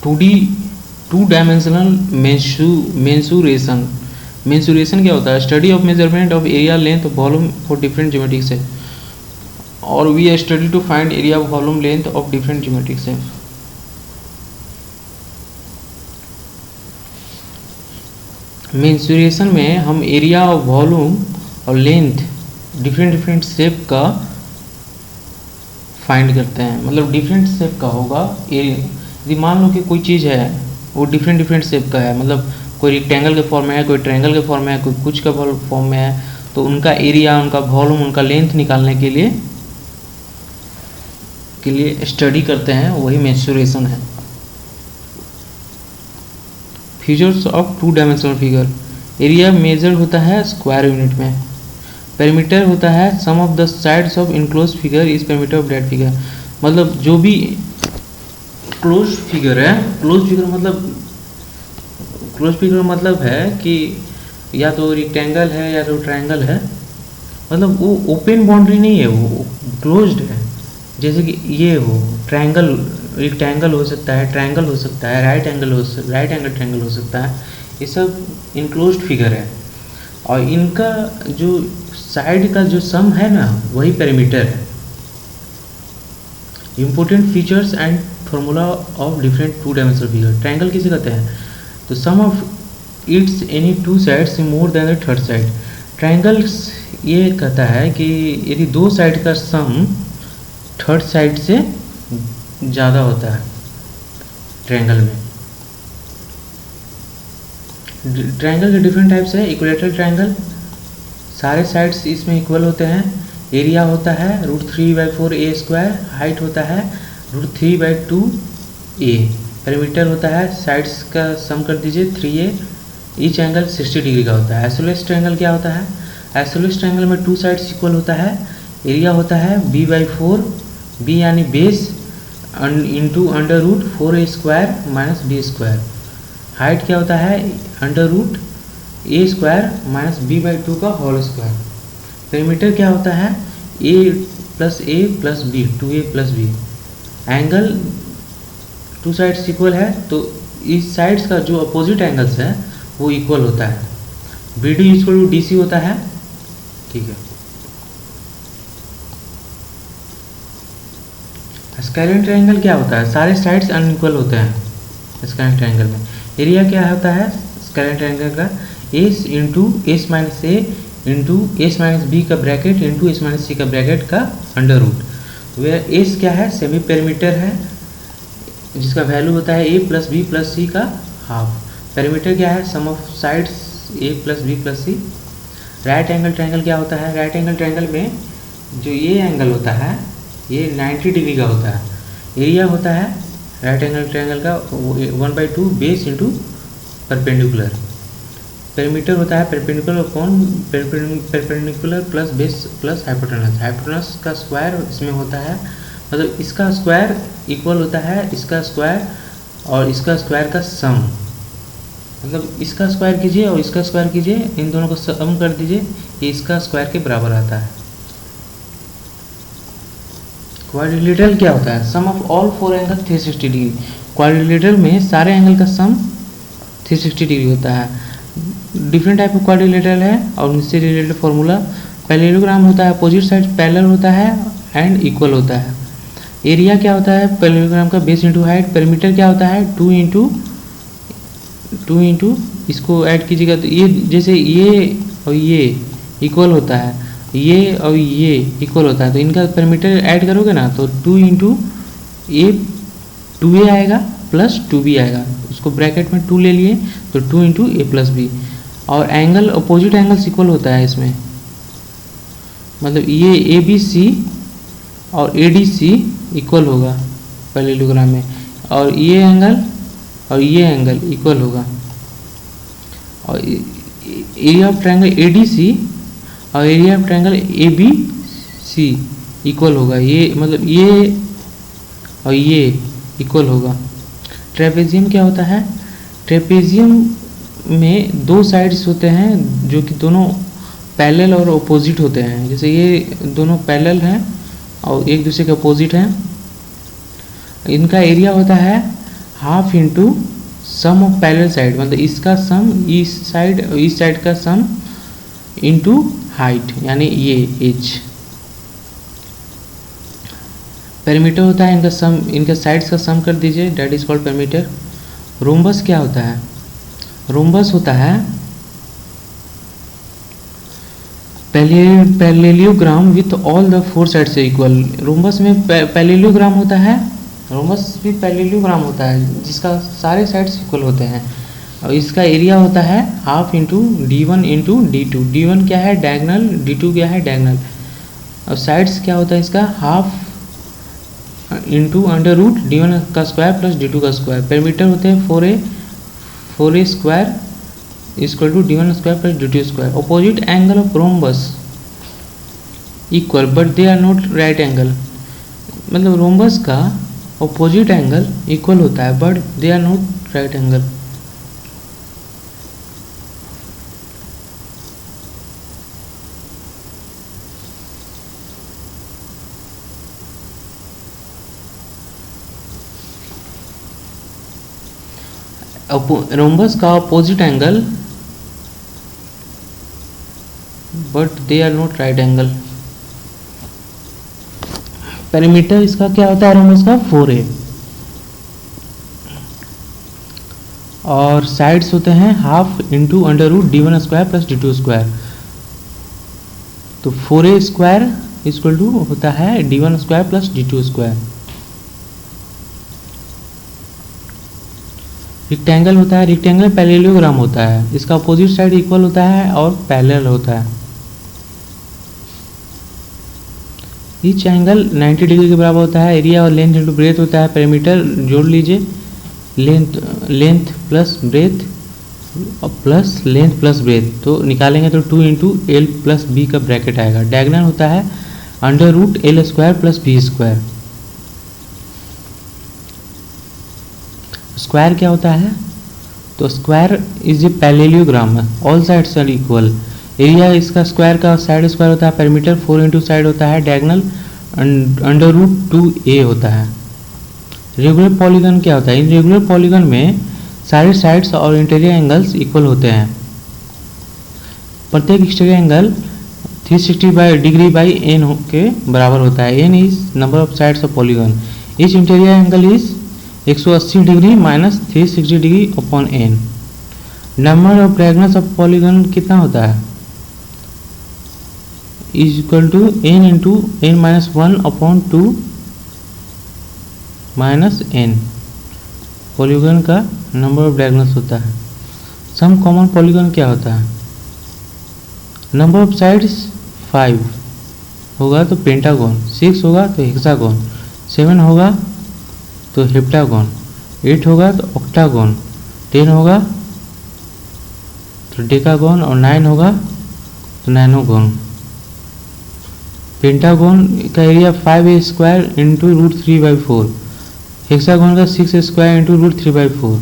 Two dimensional mensuration. Mensuration क्या होता है? Study of measurement of area length volume for different geometric shape. और we study to find area volume length of different geometric shape. Mensuration में हम area और volume और length different shape का find करते हैं। मतलब डिफरेंट शेप का होगा एरिया। यदि मान लो कि कोई चीज़ है वो डिफरेंट शेप का है, मतलब कोई रेक्टेंगल के फॉर्म में है, कोई ट्रायंगल के फॉर्म में है, कोई कुछ का फॉर्म में है, तो उनका एरिया, उनका वॉल्यूम, उनका लेंथ निकालने के लिए स्टडी करते हैं, वही मेंसुरेशन है। Features of two dimensional figure. Area measure होता है स्क्वायर यूनिट में। पेरीमीटर होता है sum of the sides of enclose figure is perimeter of that figure. मतलब जो भी क्लोज फिगर है, क्लोज फिगर मतलब है कि या तो रेक्टेंगल है या तो ट्रायंगल है, मतलब वो ओपन बाउंड्री नहीं है, वो क्लोज्ड है। जैसे कि ये हो ट्रायंगल, रेक्टेंगल हो सकता है, ट्रायंगल हो सकता है, राइट एंगल ट्रायंगल हो सकता है, ये सब इनक्लोज्ड फिगर है। और इनका जो साइड का जो सम है ना, वही पेरीमीटर है। Important features and formula of different two dimensional figure. Triangle किसे कहते हैं? तो sum of its any two sides more than the third side. Triangles ये कहता है कि यदि दो साइड का सम थर्ड साइड से ज़्यादा होता है ट्रायंगल में। ट्रायंगल के डिफरेंट टाइप्स है। इक्विलैटरल ट्रायंगल, सारे साइड्स इसमें इक्वल होते हैं। एरिया होता है √3/4 a²। हाइट होता है √3/2 a। पेरीमीटर होता है, साइड्स का सम कर दीजिए 3a। ईच एंगल 60 डिग्री का होता है। आइसोलेस ट्रायंगल क्या होता है? आइसोलेस ट्रायंगल में टू साइड्स इक्वल होता है। एरिया होता है b/4, b यानी base into √4a² - b²। Height क्या होता है? √a² - b/2 का होल स्क्वायर। पेरीमीटर क्या होता है? a + a + b, 2a + b। Angle two sides equal है तो इस साइड्स का जो अपोजिट एंगल्स है वो इक्वल होता है। BD = DC होता है, ठीक है। स्क्वायर ट्रायंगल क्या होता है? सारे साइड्स अनइक्वल होते हैं स्क्वायर ट्रायंगल में। एरिया क्या होता है स्क्वायर ट्रायंगल का? S × S - A × S - B का ब्रैकेट × S - C का ब्रैकेट का अंडर रूट। वह S क्या है? सेमी पेरीमीटर है, जिसका वैल्यू होता है a + b + c का हाफ। पेरीमीटर क्या है? Sum of sides a + b + c। Right angle triangle क्या होता है? राइट एंगल ट्रायंगल में जो ये एंगल होता है ये 90 डिग्री का होता है। एरिया होता है राइट एंगल ट्रायंगल का 1/2 बेस इंटू परपेंडिकुलर। पेरीमीटर होता है perpendicular plus base plus hypotenuse. Hypotenuse का स्क्वायर इसमें होता है, मतलब इसका स्क्वायर इक्वल होता है इसका स्क्वायर और इसका स्क्वायर का सम। मतलब इसका स्क्वायर कीजिए और इसका स्क्वायर कीजिए, इन दोनों को सम कर दीजिए, ये इसका स्क्वायर के बराबर आता है। क्वाड्रिलेटरल क्या होता है? Sum of all 4 angle 360 degree. Quadrilateral में सारे एंगल का सम 360 डिग्री होता है। डिफरेंट टाइप ऑफ क्वाड्रिलेटरल है और उनसे रिलेटेड फॉर्मूला। पैरेललोग्राम होता है, अपोजिट साइड पैरेलल होता है एंड इक्वल होता है। एरिया क्या होता है पैरेललोग्राम का? Base into height. पेरीमीटर क्या होता है? 2 इंटू इसको ऐड कीजिएगा तो ये जैसे ये और ये इक्वल होता है, ये और ये इक्वल होता है, तो इनका पेरीमीटर ऐड करोगे ना तो 2 इंटू ए 2a आएगा प्लस 2b आएगा। उसको ब्रैकेट में 2 ले लिए तो 2 इंटू a + b। और एंगल अपोजिट एंगल्स इक्वल होता है इसमें, मतलब ये ABC और ADC इक्वल होगा पैरेललोग्राम में, और ये एंगल इक्वल होगा। और एरिया ऑफ ट्रायंगल ADC और area of triangle ABC equal होगा। ये मतलब ये और ये इक्वल होगा। ट्रेपेजियम क्या होता है? ट्रेपेजियम में 2 साइड्स होते हैं जो कि दोनों पैरेलल और अपोजिट होते हैं। जैसे ये दोनों पैरेलल हैं और एक दूसरे के अपोजिट हैं। इनका एरिया होता है half into sum of parallel side, मतलब इसका सम इस साइड का सम इंटू हाइट, यानी ये एच। पेरीमीटर होता है इनका सम, इनका साइड्स का सम कर दीजिए, that is called perimeter. Rhombus क्या होता है? रोम्बस होता है parallelogram with all the four sides equal. Rhombus में पैरेललोग्राम होता है, रोम्बस भी पैरेललोग्राम होता है जिसका सारे साइड्स इक्वल होते हैं, और इसका एरिया होता है half into D1 into D2। D1 क्या है? डायगनल। D2 क्या है? डायगनल। और साइड्स क्या होता है इसका? Half into under root D1 का स्क्वायर प्लस D2 का स्क्वायर। पेरीमीटर होते हैं 4a square equal to D1 square plus D2 square. Opposite angle of rhombus equal but they are not right angle, मतलब rhombus का opposite angle equal होता है but they are not right angle. Rhombus का opposite angle but they are not right angle. Perimeter इसका क्या होता है? Rhombus का 4a, और साइड्स होते हैं half into under root D1 square plus D2 square. तो 4a स्क्वायर इक्वल टू होता है D1 square plus D2 square. Rectangle होता है, रेक्टेंगल पैरेललोग्राम होता है, इसका अपोजिट साइड इक्वल होता है और पैरेलल होता है। ईच एंगल 90 डिग्री के बराबर होता है। एरिया और लेंथ इंटू ब्रेथ होता है। पेरीमीटर जोड़ लीजिए, length plus breadth plus length plus breadth, तो निकालेंगे तो 2 इंटू एल प्लस बी का ब्रैकेट आएगा। डायगोनल होता है under root L square plus B square. Square क्या होता है? तो square is a parallelogram, all sides are equal. Area इसका स्क्वायर का साइड स्क्वायर होता है। पेरीमीटर 4 इंटू साइड होता है। डायगोनल अंडर रूट 2a होता है। रेगुलर पॉलीगन क्या होता है? इन रेगुलर पॉलीगन में सारे साइड्स और इंटीरियर एंगल्स इक्वल होते हैं। प्रत्येक exterior angle 360 degree by n के बराबर होता है। n is number of sides of polygon. Each interior angle is 180 degree minus 360 degree upon n। Number of diagonals of polygon कितना होता है? Is equal to n into n minus 1 upon 2 minus n। Polygon का number of diagonals होता है। Some common polygon क्या होता है? Number of sides 5 होगा तो पेंटागन, 6 होगा तो हेक्सागन, 7 होगा तो हेप्टागन, 8 होगा तो ऑक्टागन, 10 होगा तो डेकागन, और 9 होगा तो नैनोगन। पेंटागन का area 5a square into root 3/4। Hexagon का 6 स्क्वायर इंटू रूट 3/4।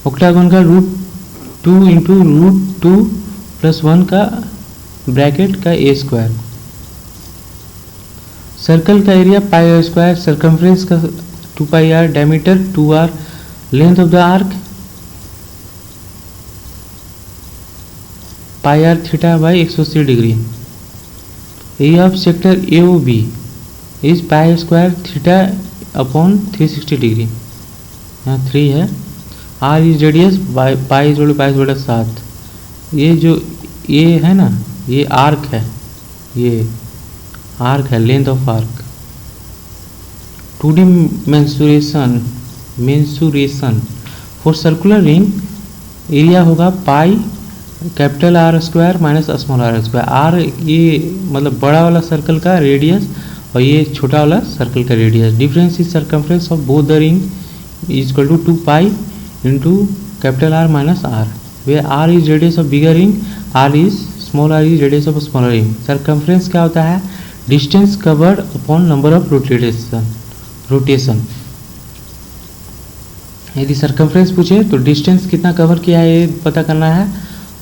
ऑक्टागन का रूट 2 इंटू रूट 2 प्लस 1 का ब्रैकेट का a स्क्वायर। सर्कल का एरिया पाई स्क्वायर। सर्कमफ्रेंस का 2πr। Diameter 2r। Length of the arc πr theta by 180 degree. Area of sector AOB is pi square theta upon 360 degree. यहाँ 3 है। r is radius पाई जोड़ 22/7। ये जो ये है ना, ये आर्क है, ये आर्क है, length of arc. 2D mensuration for circular ring area होगा pi capital R square minus small r square. r ये मतलब बड़ा वाला सर्कल का रेडियस और ये छोटा वाला सर्कल का radius. Difference is circumference of both the ring is equal to 2 pi into capital R minus r, where r is radius of bigger ring, small r is radius of smaller ring। circumference क्या होता है? distance covered upon number of rotation। यदि circumference पूछे तो distance कितना cover किया है ये पता करना है,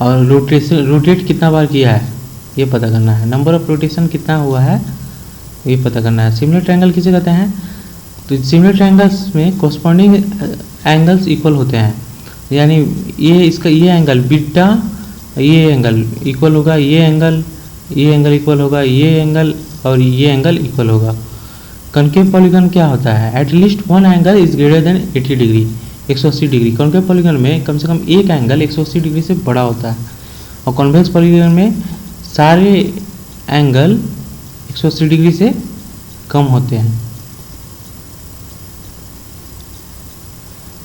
और रोटेट कितना बार किया है ये पता करना है। नंबर ऑफ रोटेशन कितना हुआ है ये पता करना है। सिमिलर ट्रायंगल किसे कहते हैं? तो सिमिलर ट्रायंगल्स में कोरस्पॉन्डिंग एंगल्स इक्वल होते हैं, यानी ये एंगल बीटा, ये एंगल इक्वल होगा, ये एंगल इक्वल होगा, ये एंगल और ये एंगल इक्वल होगा। कॉन्केव पॉलीगन क्या होता है? At least one angle is greater than 80 degree, 180 degree. Concave polygon में कम से कम एक एंगल 180 डिग्री से बड़ा होता है, और कॉन्वेक्स पॉलीगन में सारे एंगल 180 डिग्री से कम होते हैं।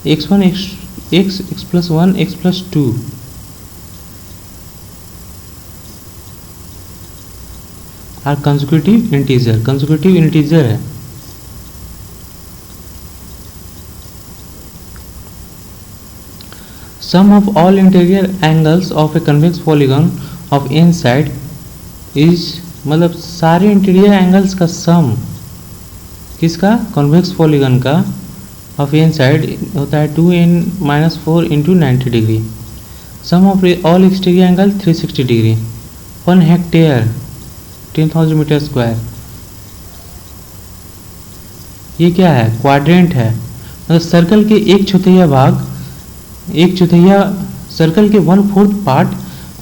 x1 x plus 1 x plus 2 are consecutive integer है। Sum of all interior angles of a convex polygon of n side is, मतलब सारे इंटीरियर एंगल्स का सम किसका? कन्वेक्स पॉलीगन का ऑफ एन साइड होता है 2n-4 into 90 degree. Sum of all exterior angle 360 degree. 1 hectare 10,000 metre square. ये क्या है? क्वाड्रेंट है, मतलब सर्कल के एक चौथाई सर्कल के 1/4 पार्ट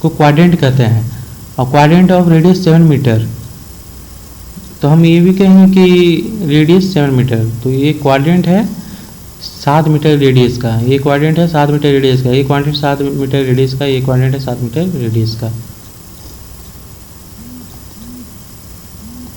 को क्वाड्रेंट कहते हैं, और क्वाड्रेंट ऑफ रेडियस 7 मीटर। तो हम ये भी कहेंगे कि रेडियस 7 मीटर, तो ये क्वाड्रेंट है 7 मीटर रेडियस का, ये क्वाड्रेंट है 7 मीटर रेडियस का, ये क्वाड्रेंट 7 मीटर रेडियस का, ये क्वाड्रेंट है 7 मीटर रेडियस का।